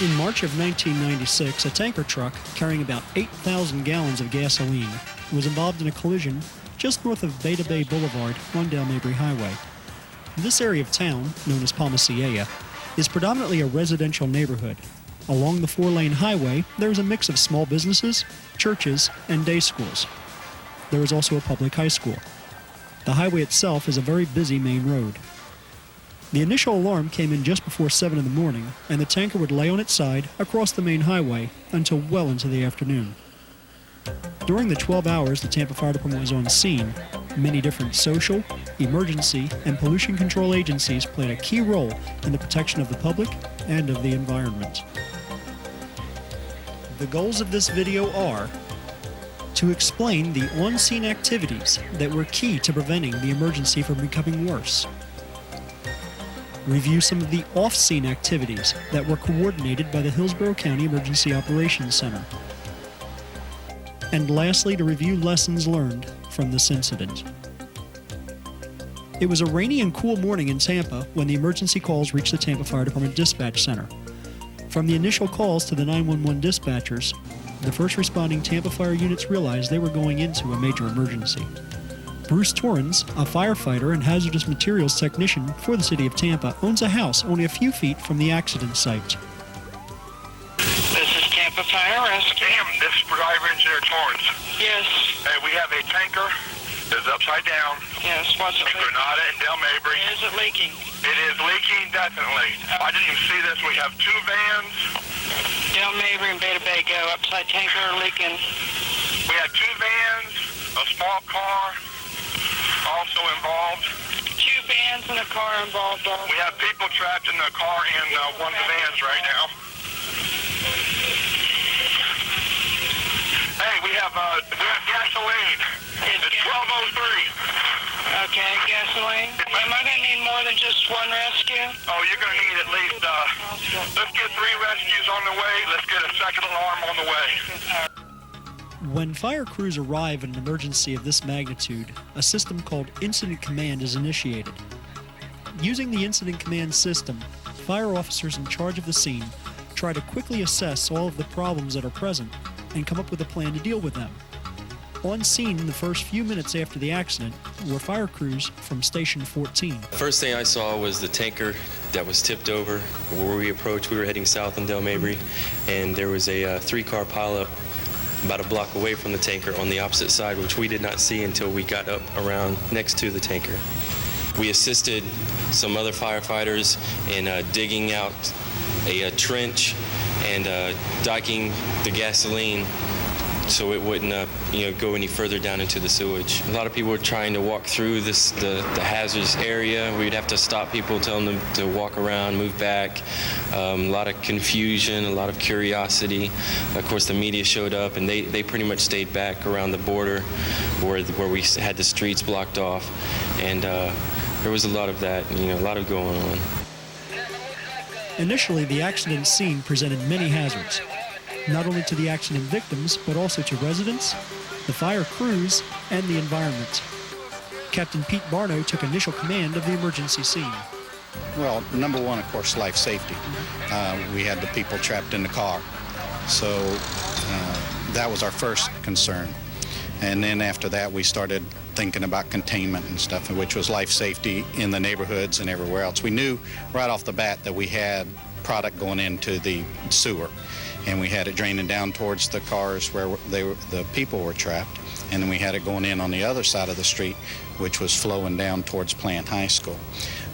In March of 1996, a tanker truck carrying about 8,000 gallons of gasoline was involved in a collision just north of Bay Boulevard on Dale Mabry Highway. This area of town, known as Palma, Ceia, is predominantly a residential neighborhood. Along the four-lane highway, there is a mix of small businesses, churches, and day schools. There is also a public high school. The highway itself is a very busy main road. The initial alarm came in just before 7 in the morning, and the tanker would lay on its side across the main highway until well into the afternoon. During the 12 hours the Tampa Fire Department was on scene, many different social, emergency, and pollution control agencies played a key role in the protection of the public and of the environment. The goals of this video are to explain the on-scene activities that were key to preventing the emergency from becoming worse, review some of the off-scene activities that were coordinated by the Hillsborough County Emergency Operations Center, and lastly, to review lessons learned from this incident. It was a rainy and cool morning in Tampa when the emergency calls reached the Tampa Fire Department Dispatch Center. From the initial calls to the 911 dispatchers, the first responding Tampa Fire units realized they were going into a major emergency. Bruce Torrens, a firefighter and hazardous materials technician for the city of Tampa, owns a house only a few feet from the accident site. This is Tampa Fire Rescue. Ma'am, this is Driver Engineer Torrens. Yes. Hey, we have a tanker that's upside down. Yes, what's it In leaking? Granada and Dale Mabry. Is it leaking? It is leaking, definitely. I didn't even see this. We have two vans. Dale Mabry and Beta Bay go. Upside tanker leaking. We had two vans, a small car also involved. Two vans and a car involved. We have people trapped in the car and one of the vans right now. Hey, we have gasoline. It's 12:03. Okay, gasoline. Am I going to need more than just one rescue? Oh, you're going to need at least, let's get 3 rescues on the way. Let's get a second alarm on the way. When fire crews arrive in an emergency of this magnitude, a system called Incident Command is initiated. Using the Incident Command system, fire officers in charge of the scene try to quickly assess all of the problems that are present and come up with a plan to deal with them. On scene in the first few minutes after the accident were fire crews from Station 14. First thing I saw was the tanker that was tipped over. Where we approached, we were heading south on Dale Mabry, and there was a 3-car pileup about a block away from the tanker on the opposite side, which we did not see until we got up around next to the tanker. We assisted some other firefighters in digging out a trench and diking the gasoline so it wouldn't go any further down into the sewage. A lot of people were trying to walk through the hazardous area. We'd have to stop people, telling them to walk around, move back. A lot of confusion, a lot of curiosity. Of course, the media showed up, and they pretty much stayed back around the border where we had the streets blocked off. And there was a lot of that, a lot of going on. Initially, the accident scene presented many hazards, not only to the accident victims, but also to residents, the fire crews, and the environment. Captain Pete Barno took initial command of the emergency scene. Well, number one, of course, life safety. We had the people trapped in the car, so that was our first concern. And then after that, we started thinking about containment and stuff, which was life safety in the neighborhoods and everywhere else. We knew right off the bat that we had product going into the sewer, and we had it draining down towards the cars where the people were trapped, and then we had it going in on the other side of the street, which was flowing down towards Plant High School.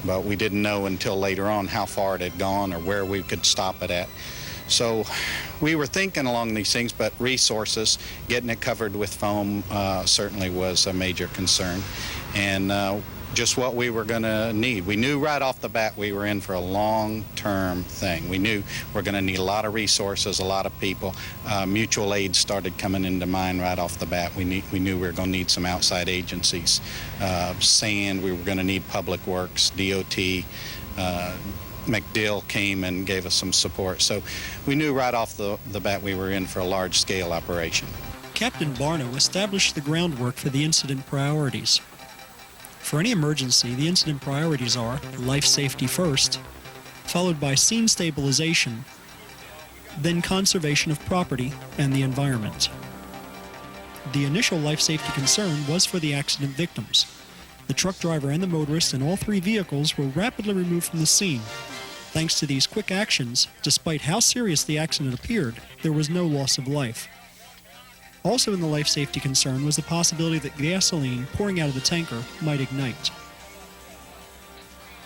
But we didn't know until later on how far it had gone or where we could stop it at. So we were thinking along these things, but resources, getting it covered with foam certainly was a major concern, and just what we were going to need. We knew right off the bat we were in for a long-term thing. We knew we're going to need a lot of resources, a lot of people. Mutual aid started coming into mind right off the bat. We knew we were going to need some outside agencies. Sand, we were going to need Public Works, DOT. MacDill came and gave us some support. So we knew right off the bat we were in for a large-scale operation. Captain Barno established the groundwork for the incident priorities. For any emergency, the incident priorities are life safety first, followed by scene stabilization, then conservation of property and the environment. The initial life safety concern was for the accident victims. The truck driver and the motorist in all three vehicles were rapidly removed from the scene. Thanks to these quick actions, despite how serious the accident appeared, there was no loss of life. Also in the life safety concern was the possibility that gasoline pouring out of the tanker might ignite.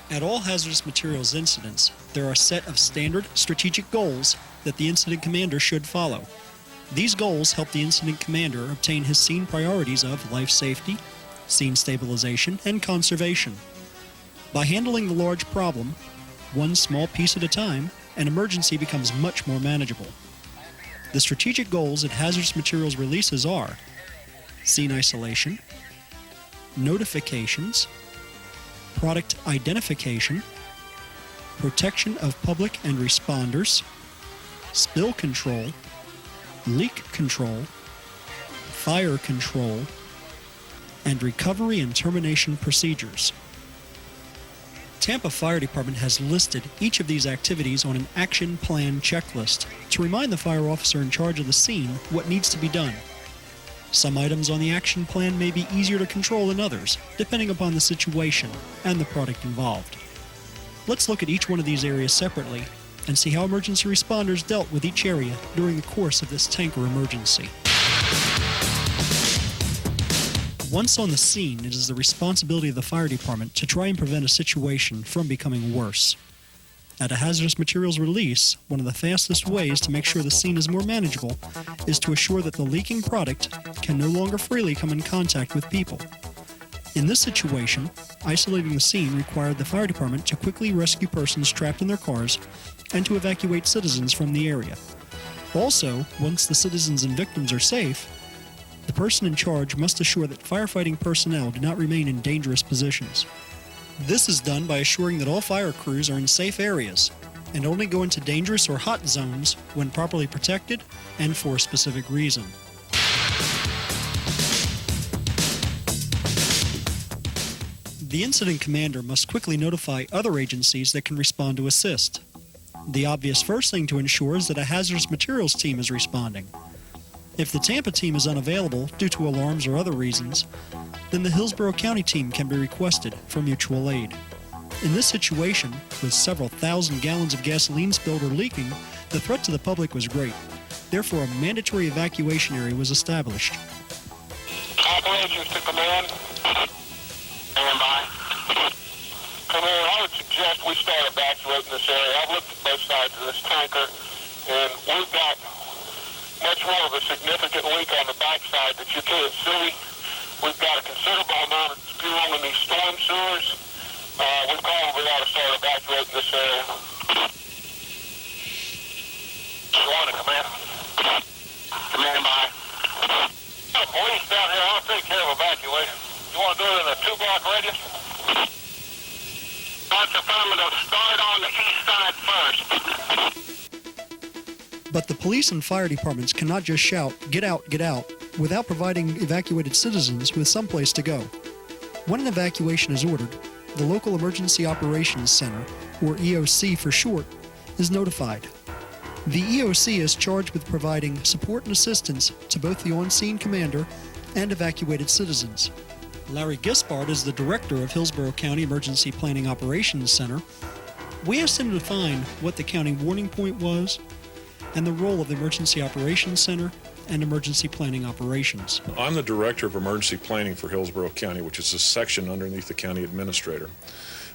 At all hazardous materials incidents, there are a set of standard strategic goals that the incident commander should follow. These goals help the incident commander obtain his scene priorities of life safety, scene stabilization, and conservation. By handling the large problem, one small piece at a time, an emergency becomes much more manageable. The strategic goals at hazardous materials releases are scene isolation, notifications, product identification, protection of public and responders, spill control, leak control, fire control, and recovery and termination procedures. Tampa Fire Department has listed each of these activities on an action plan checklist to remind the fire officer in charge of the scene what needs to be done. Some items on the action plan may be easier to control than others, depending upon the situation and the product involved. Let's look at each one of these areas separately and see how emergency responders dealt with each area during the course of this tanker emergency. Once on the scene, it is the responsibility of the fire department to try and prevent a situation from becoming worse. At a hazardous materials release, one of the fastest ways to make sure the scene is more manageable is to assure that the leaking product can no longer freely come in contact with people. In this situation, isolating the scene required the fire department to quickly rescue persons trapped in their cars and to evacuate citizens from the area. Also, once the citizens and victims are safe, the person in charge must assure that firefighting personnel do not remain in dangerous positions. This is done by assuring that all fire crews are in safe areas and only go into dangerous or hot zones when properly protected and for a specific reason. The incident commander must quickly notify other agencies that can respond to assist. The obvious first thing to ensure is that a hazardous materials team is responding. If the Tampa team is unavailable due to alarms or other reasons, then the Hillsborough County team can be requested for mutual aid. In this situation, with several thousand gallons of gasoline spilled or leaking, the threat to the public was great. Therefore, a mandatory evacuation area was established. Operations to command. Stand by. Command, I would suggest we start evacuating this area. I've looked at both sides of this tanker, and we've got much more of a significant leak on the backside that you can't see. We've got a considerable amount of fuel in these storm sewers. We probably ought to start evacuating this area. You want to command? Command by. Police down here, I'll take care of evacuation. You want to do it in a 2-block radius? That's affirmative. Start on the east side first. But the police and fire departments cannot just shout, get out," without providing evacuated citizens with some place to go. When an evacuation is ordered, the local Emergency Operations Center, or EOC for short, is notified. The EOC is charged with providing support and assistance to both the on-scene commander and evacuated citizens. Larry Gispert is the director of Hillsborough County Emergency Planning Operations Center. We asked him to define what the county warning point was and the role of the Emergency Operations Center and Emergency Planning Operations. I'm the Director of Emergency Planning for Hillsborough County, which is a section underneath the County Administrator.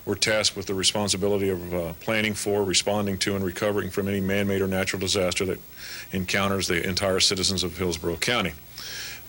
We're tasked with the responsibility of planning for, responding to, and recovering from any man-made or natural disaster that encounters the entire citizens of Hillsborough County.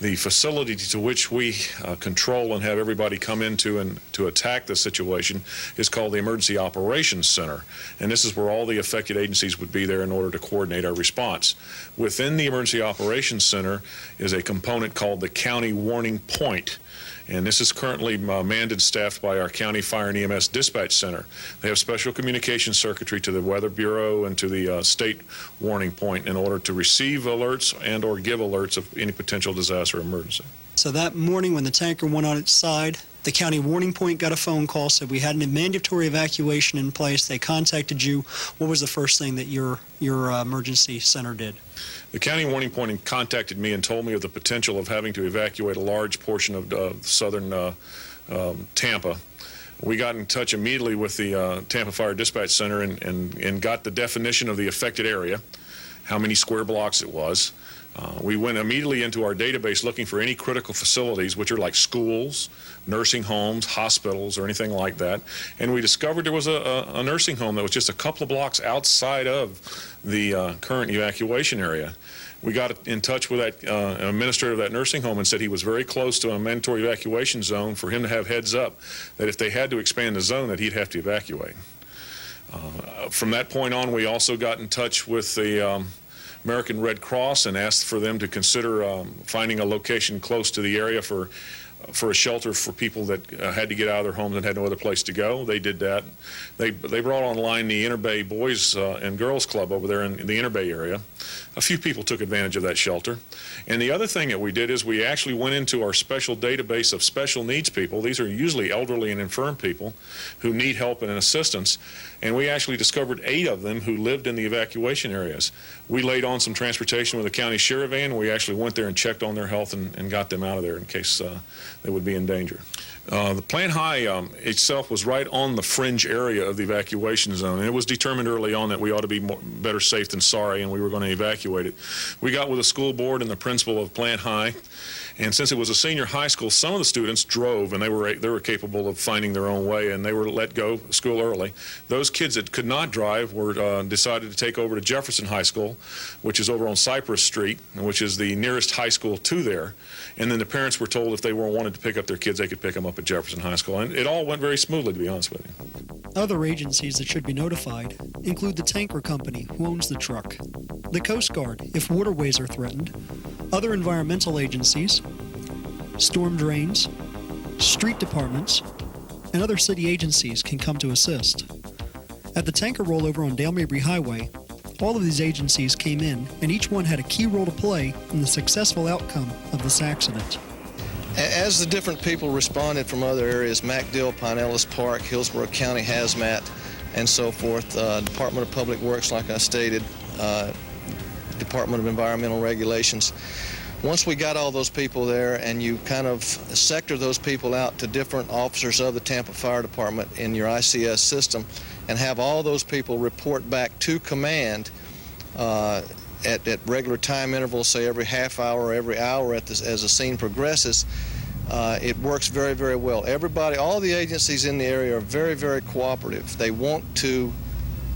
The facility to which we control and have everybody come into and to attack the situation is called the Emergency Operations Center, and this is where all the affected agencies would be there in order to coordinate our response. Within the Emergency Operations Center is a component called the County Warning Point, and this is currently manned and staffed by our County Fire and EMS Dispatch Center. They have special communication circuitry to the Weather Bureau and to the State Warning Point in order to receive alerts and or give alerts of any potential disaster or emergency. So that morning when the tanker went on its side, The county warning point got a phone call, said we had a mandatory evacuation in place. They contacted you. What was the first thing that your emergency center did? The county warning point contacted me and told me of the potential of having to evacuate a large portion of southern Tampa. We got in touch immediately with the Tampa Fire Dispatch Center and got the definition of the affected area, how many square blocks it was. We went immediately into our database looking for any critical facilities, which are like schools, nursing homes, hospitals, or anything like that. And we discovered there was a nursing home that was just a couple of blocks outside of the current evacuation area. We got in touch with that administrator of that nursing home and said he was very close to a mandatory evacuation zone for him to have heads up that if they had to expand the zone that he'd have to evacuate. From that point on, we also got in touch with the American Red Cross and asked for them to consider finding a location close to the area for a shelter for people that had to get out of their homes and had no other place to go. They did that. They brought online the Interbay Boys and Girls Club over there in the Interbay area. A few people took advantage of that shelter. And the other thing that we did is we actually went into our special database of special needs people. These are usually elderly and infirm people who need help and assistance. And we actually discovered 8 of them who lived in the evacuation areas. We laid on some transportation with the county sheriff van. We actually went there and checked on their health and got them out of there in case they would be in danger. The Plant High itself was right on the fringe area of the evacuation zone, and it was determined early on that we ought to be better safe than sorry, and we were going to evacuate it. We got with the school board and the principal of Plant High, and since it was a senior high school, some of the students drove, and they were capable of finding their own way, and they were let go school early. Those kids that could not drive were decided to take over to Jefferson High School, which is over on Cypress Street, which is the nearest high school to there. And then the parents were told if they wanted to pick up their kids, they could pick them up at Jefferson High School. And it all went very smoothly, to be honest with you. Other agencies that should be notified include the tanker company who owns the truck, the Coast Guard if waterways are threatened, other environmental agencies, storm drains, street departments, and other city agencies can come to assist. At the tanker rollover on Dale Mabry Highway, all of these agencies came in, and each one had a key role to play in the successful outcome of this accident. As the different people responded from other areas, MacDill, Pinellas Park, Hillsborough County Hazmat, and so forth, Department of Public Works, like I stated, Department of Environmental Regulations. Once we got all those people there and you kind of sector those people out to different officers of the Tampa Fire Department in your ICS system and have all those people report back to command at regular time intervals, say every half hour or every hour as the scene progresses, it works very, very well. Everybody, all the agencies in the area are very, very cooperative. They want to,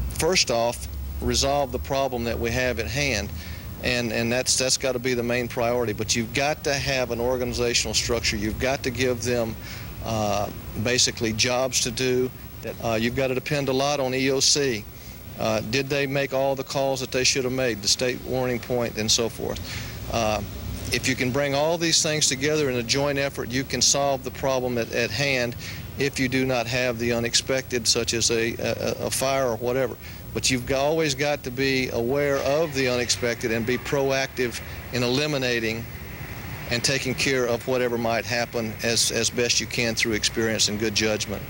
first off, resolve the problem that we have at hand. And that's got to be the main priority. But you've got to have an organizational structure. You've got to give them basically jobs to do. You've got to depend a lot on EOC. Did they make all the calls that they should have made, the state warning point and so forth? If you can bring all these things together in a joint effort, you can solve the problem at hand if you do not have the unexpected, such as a fire or whatever. But you've always got to be aware of the unexpected and be proactive in eliminating and taking care of whatever might happen as best you can through experience and good judgment.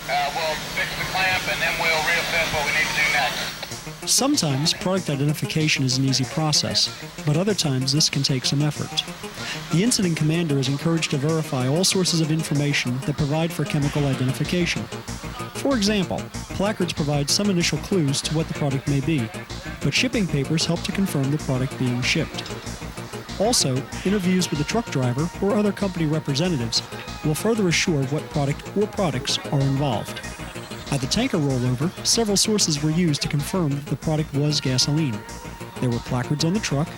We'll fix the clamp and then we'll reassess what we need to do next. Sometimes product identification is an easy process, but other times this can take some effort. The incident commander is encouraged to verify all sources of information that provide for chemical identification. For example, placards provide some initial clues to what the product may be, but shipping papers help to confirm the product being shipped. Also, interviews with the truck driver or other company representatives will further assure what product or products are involved. At the tanker rollover, several sources were used to confirm that the product was gasoline. There were placards on the truck,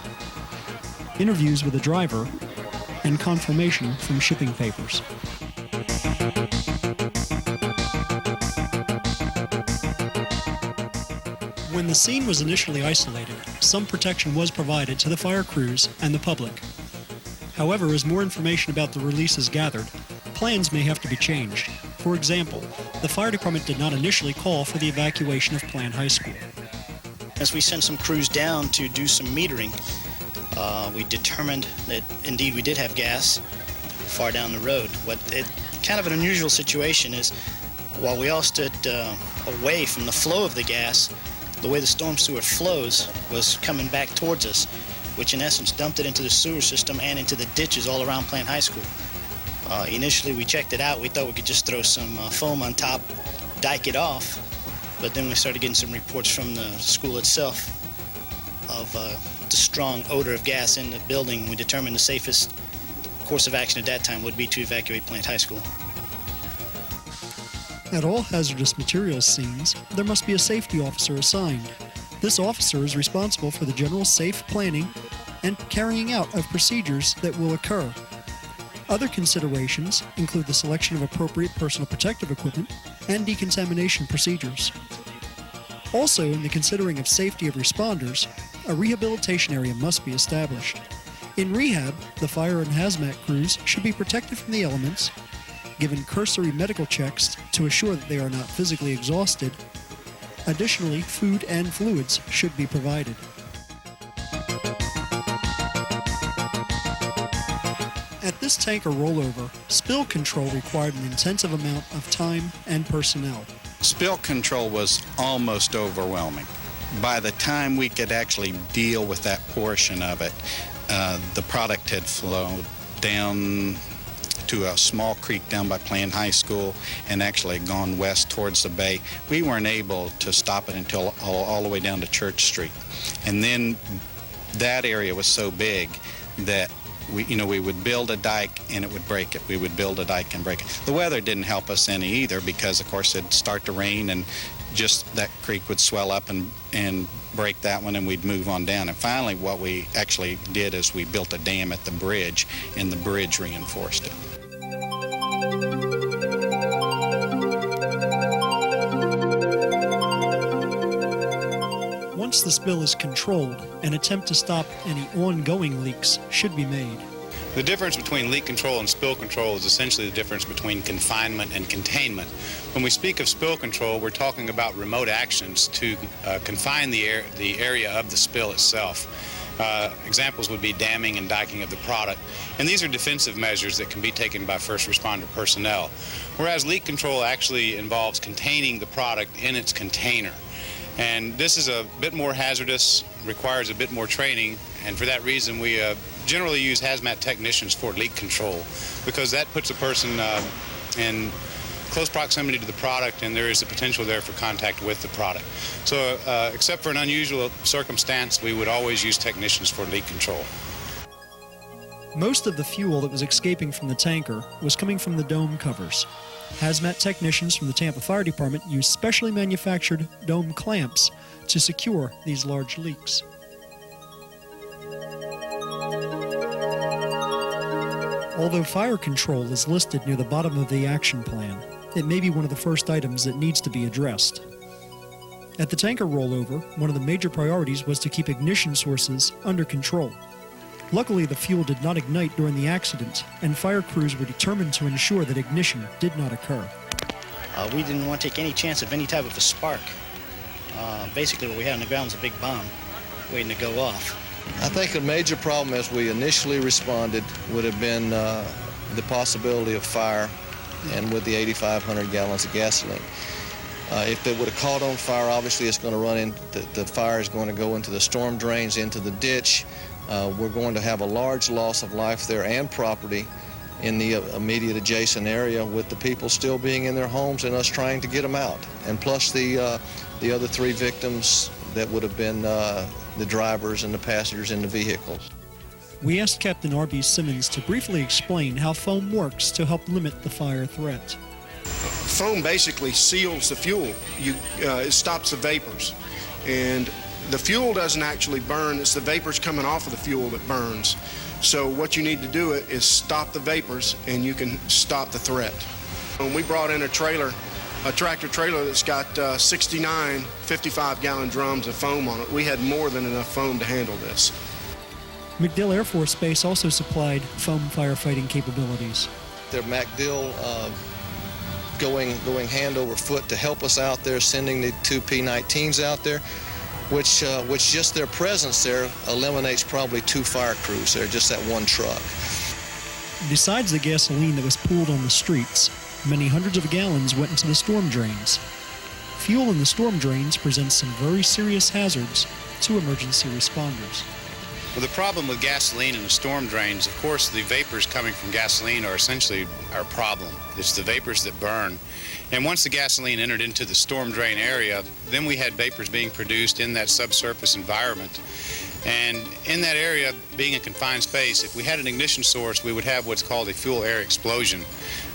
interviews with the driver, and confirmation from shipping papers. When the scene was initially isolated, some protection was provided to the fire crews and the public. However, as more information about the release is gathered, plans may have to be changed. For example, the fire department did not initially call for the evacuation of Plant High School. As we sent some crews down to do some metering, we determined that indeed we did have gas far down the road. kind of an unusual situation is while we all stood away from the flow of the gas, the way the storm sewer flows was coming back towards us, which in essence dumped it into the sewer system and into the ditches all around Plant High School. Initially, we checked it out. We thought we could just throw some foam on top, dike it off, but then we started getting some reports from the school itself of the strong odor of gas in the building. We determined the safest course of action at that time would be to evacuate Plant High School. At all hazardous materials scenes, there must be a safety officer assigned. This officer is responsible for the general safe planning and carrying out of procedures that will occur. Other considerations include the selection of appropriate personal protective equipment and decontamination procedures. Also, in the considering of safety of responders, a rehabilitation area must be established. In rehab, the fire and hazmat crews should be protected from the elements, given cursory medical checks to assure that they are not physically exhausted. Additionally, food and fluids should be provided. At this tanker rollover, spill control required an intensive amount of time and personnel. Spill control was almost overwhelming. By the time we could actually deal with that portion of it, the product had flowed down to a small creek down by Plant High School and actually gone west towards the bay. We weren't able to stop it until all the way down to Church Street. And then that area was so big that we would build a dike and it would break it. We would build a dike and break it. The weather didn't help us any either because, of course, it'd start to rain and just that creek would swell up and break that one and we'd move on down. And finally, what we actually did is we built a dam at the bridge and the bridge reinforced it. Once the spill is controlled, an attempt to stop any ongoing leaks should be made. The difference between leak control and spill control is essentially the difference between confinement and containment. When we speak of spill control, we're talking about remote actions to confine the area of the spill itself. Examples would be damming and diking of the product, and these are defensive measures that can be taken by first responder personnel, whereas leak control actually involves containing the product in its container. And this is a bit more hazardous, requires a bit more training, and for that reason we generally use hazmat technicians for leak control, because that puts a person in close proximity to the product and there is a potential there for contact with the product. So except for an unusual circumstance, we would always use technicians for leak control. Most of the fuel that was escaping from the tanker was coming from the dome covers. Hazmat technicians from the Tampa Fire Department used specially manufactured dome clamps to secure these large leaks. Although fire control is listed near the bottom of the action plan, it may be one of the first items that needs to be addressed. At the tanker rollover, one of the major priorities was to keep ignition sources under control. Luckily, the fuel did not ignite during the accident, and fire crews were determined to ensure that ignition did not occur. We didn't want to take any chance of any type of a spark. Basically, what we had on the ground was a big bomb waiting to go off. I think a major problem as we initially responded would have been the possibility of fire, and with the 8,500 gallons of gasoline. If it would have caught on fire, obviously it's going to run in, the fire is going to go into the storm drains, into the ditch. We're going to have a large loss of life there and property in the immediate adjacent area, with the people still being in their homes and us trying to get them out. And plus the other 3 victims that would have been the drivers and the passengers in the vehicles. We asked Captain R.B. Simmons to briefly explain how foam works to help limit the fire threat. Foam basically seals the fuel. It stops the vapors. And the fuel doesn't actually burn, it's the vapors coming off of the fuel that burns. So what you need to do is stop the vapors and you can stop the threat. When we brought in a tractor trailer that's got 69 55-gallon drums of foam on it, we had more than enough foam to handle this. MacDill Air Force Base also supplied foam firefighting capabilities. Their MacDill going hand over foot to help us out there, sending the 2 P-19s out there, which just their presence there eliminates probably 2 fire crews there, just that one truck. Besides the gasoline that was pooled on the streets, many hundreds of gallons went into the storm drains. Fuel in the storm drains presents some very serious hazards to emergency responders. Well, the problem with gasoline in the storm drains, of course, the vapors coming from gasoline are essentially our problem. It's the vapors that burn. And once the gasoline entered into the storm drain area, then we had vapors being produced in that subsurface environment. And in that area, being a confined space, if we had an ignition source, we would have what's called a fuel-air explosion.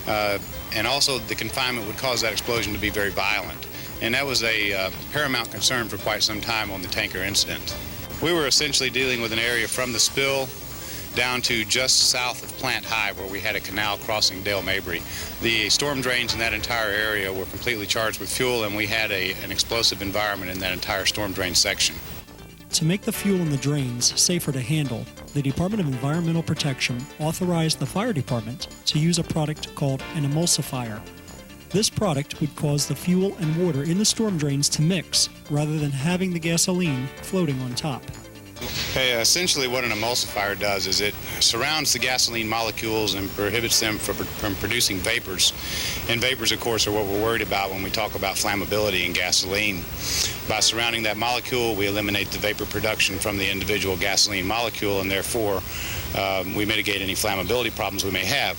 And also the confinement would cause that explosion to be very violent. And that was a paramount concern for quite some time on the tanker incident. We were essentially dealing with an area from the spill down to just south of Plant High, where we had a canal crossing Dale Mabry. The storm drains in that entire area were completely charged with fuel, and we had an explosive environment in that entire storm drain section. To make the fuel in the drains safer to handle, the Department of Environmental Protection authorized the fire department to use a product called an emulsifier. This product would cause the fuel and water in the storm drains to mix rather than having the gasoline floating on top. Okay, essentially what an emulsifier does is it surrounds the gasoline molecules and prohibits them from producing vapors. And vapors, of course, are what we're worried about when we talk about flammability in gasoline. By surrounding that molecule, we eliminate the vapor production from the individual gasoline molecule, and therefore we mitigate any flammability problems we may have.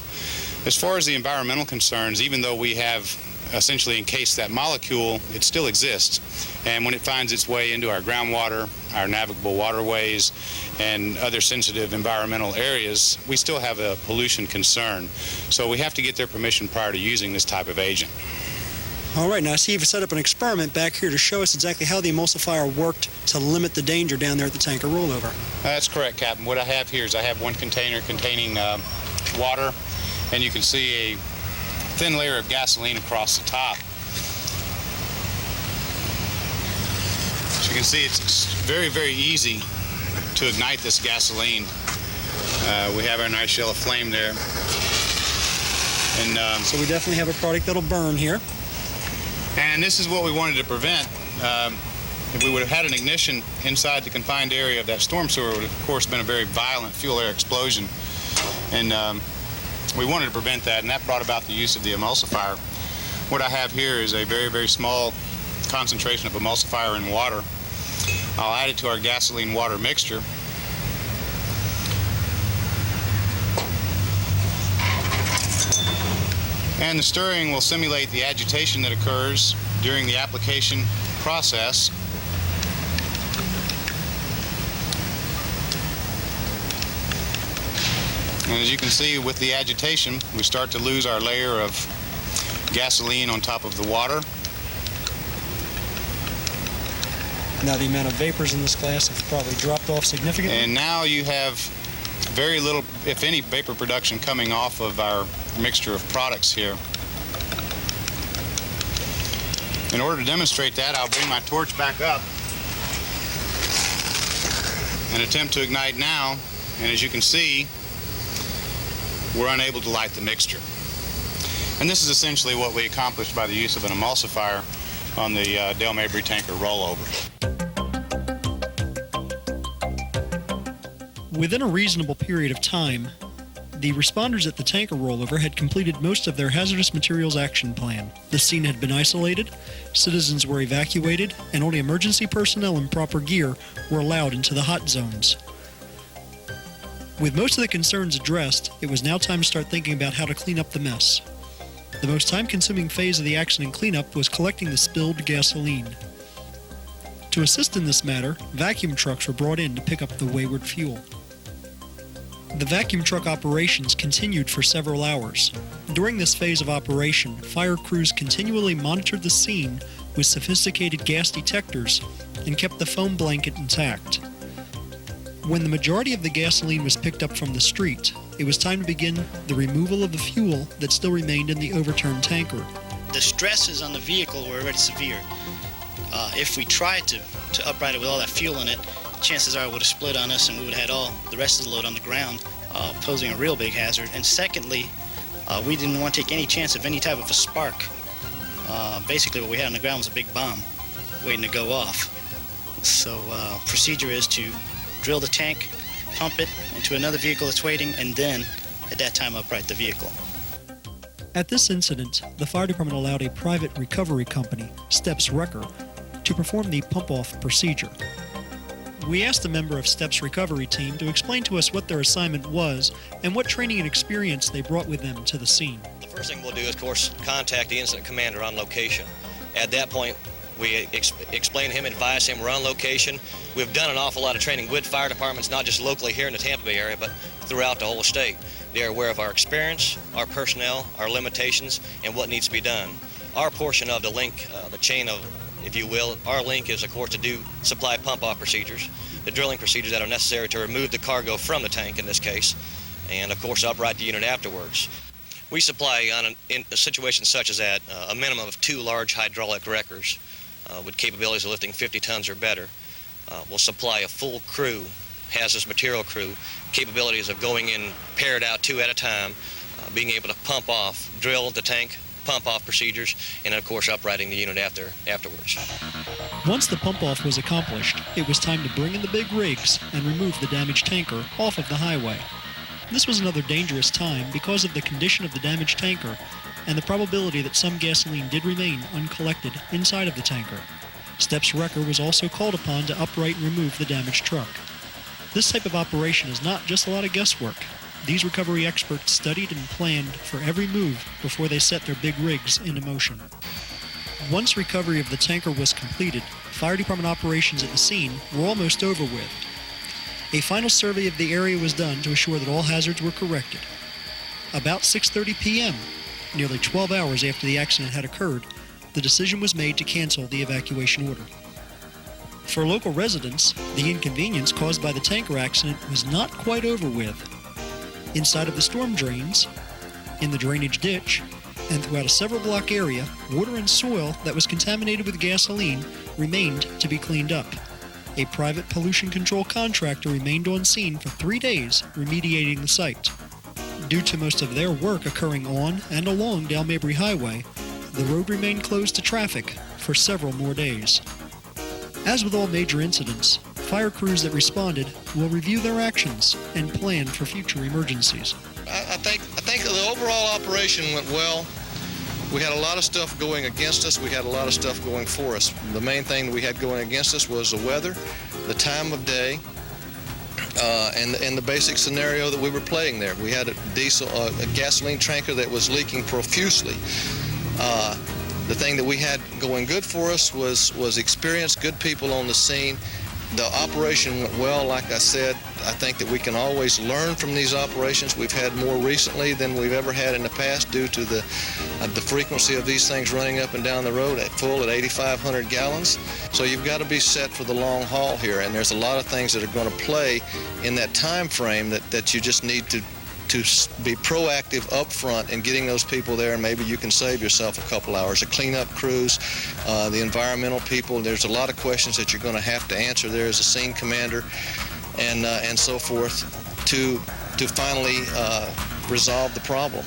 As far as the environmental concerns, even though we have essentially encased that molecule, it still exists. And when it finds its way into our groundwater, our navigable waterways, and other sensitive environmental areas, we still have a pollution concern. So we have to get their permission prior to using this type of agent. All right, now I see you've set up an experiment back here to show us exactly how the emulsifier worked to limit the danger down there at the tanker rollover. That's correct, Captain. What I have here is I have one container containing water, and you can see a thin layer of gasoline across the top. As you can see, it's very, very easy to ignite this gasoline. We have our nice yellow flame there. And so we definitely have a product that'll burn here. And this is what we wanted to prevent. If we would have had an ignition inside the confined area of that storm sewer, it would have, of course, been a very violent fuel-air explosion. And we wanted to prevent that, and that brought about the use of the emulsifier. What I have here is a very, very small concentration of emulsifier in water. I'll add it to our gasoline water mixture. And the stirring will simulate the agitation that occurs during the application process. And as you can see, with the agitation, we start to lose our layer of gasoline on top of the water. Now the amount of vapors in this glass have probably dropped off significantly. And now you have very little, if any, vapor production coming off of our mixture of products here. In order to demonstrate that, I'll bring my torch back up and attempt to ignite now. And as you can see, we're unable to light the mixture. And this is essentially what we accomplished by the use of an emulsifier on the Dale Mabry tanker rollover. Within a reasonable period of time, the responders at the tanker rollover had completed most of their hazardous materials action plan. The scene had been isolated, citizens were evacuated, and only emergency personnel in proper gear were allowed into the hot zones. With most of the concerns addressed, it was now time to start thinking about how to clean up the mess. The most time-consuming phase of the accident cleanup was collecting the spilled gasoline. To assist in this matter, vacuum trucks were brought in to pick up the wayward fuel. The vacuum truck operations continued for several hours. During this phase of operation, fire crews continually monitored the scene with sophisticated gas detectors and kept the foam blanket intact. When the majority of the gasoline was picked up from the street, it was time to begin the removal of the fuel that still remained in the overturned tanker. The stresses on the vehicle were already severe. If we tried to upright it with all that fuel in it, chances are it would have split on us and we would have had all the rest of the load on the ground, posing a real big hazard. And secondly, we didn't want to take any chance of any type of a spark. Basically what we had on the ground was a big bomb waiting to go off. So procedure is to drill the tank, pump it into another vehicle that's waiting, and then at that time upright the vehicle. At this incident, the fire department allowed a private recovery company, Steps Wrecker, to perform the pump-off procedure. We asked a member of Steps' recovery team to explain to us what their assignment was and what training and experience they brought with them to the scene. The first thing we'll do is, of course, contact the incident commander on location. At that point, we explain to him, advise him we're on location. We've done an awful lot of training with fire departments, not just locally here in the Tampa Bay area, but throughout the whole state. They're aware of our experience, our personnel, our limitations, and what needs to be done. Our portion of the link, the chain of, if you will, our link is, of course, to do supply pump-off procedures, the drilling procedures that are necessary to remove the cargo from the tank in this case, and, of course, upright the unit afterwards. We supply, in a situation such as that, a minimum of 2 large hydraulic wreckers with capabilities of lifting 50 tons or better. We'll supply a full crew, hazardous material crew, capabilities of going in paired out 2 at a time, being able to pump off, drill the tank, pump-off procedures, and of course uprighting the unit afterwards. Once the pump-off was accomplished, it was time to bring in the big rigs and remove the damaged tanker off of the highway. This was another dangerous time because of the condition of the damaged tanker and the probability that some gasoline did remain uncollected inside of the tanker. Steps Wrecker was also called upon to upright and remove the damaged truck. This type of operation is not just a lot of guesswork. These recovery experts studied and planned for every move before they set their big rigs into motion. Once recovery of the tanker was completed, fire department operations at the scene were almost over with. A final survey of the area was done to assure that all hazards were corrected. About 6:30 p.m., nearly 12 hours after the accident had occurred, the decision was made to cancel the evacuation order. For local residents, the inconvenience caused by the tanker accident was not quite over with. Inside of the storm drains, in the drainage ditch, and throughout a several block area, water and soil that was contaminated with gasoline remained to be cleaned up. A private pollution control contractor remained on scene for 3 days, remediating the site. Due to most of their work occurring on and along Dale Mabry Highway, the road remained closed to traffic for several more days. As with all major incidents, fire crews that responded will review their actions and plan for future emergencies. I think the overall operation went well. We had a lot of stuff going against us. We had a lot of stuff going for us. The main thing that we had going against us was the weather, the time of day, and the basic scenario that we were playing there. We had a gasoline tanker that was leaking profusely. The thing that we had going good for us was experience, good people on the scene. The operation went well. Like I said, I think that we can always learn from these operations. We've had more recently than we've ever had in the past due to the frequency of these things running up and down the road at full at 8,500 gallons. So you've got to be set for the long haul here, and there's a lot of things that are going to play in that time frame that you just need to be proactive up front in getting those people there, and maybe you can save yourself a couple hours. The cleanup crews, the environmental people, there's a lot of questions that you're going to have to answer there as a scene commander and so forth to finally resolve the problem.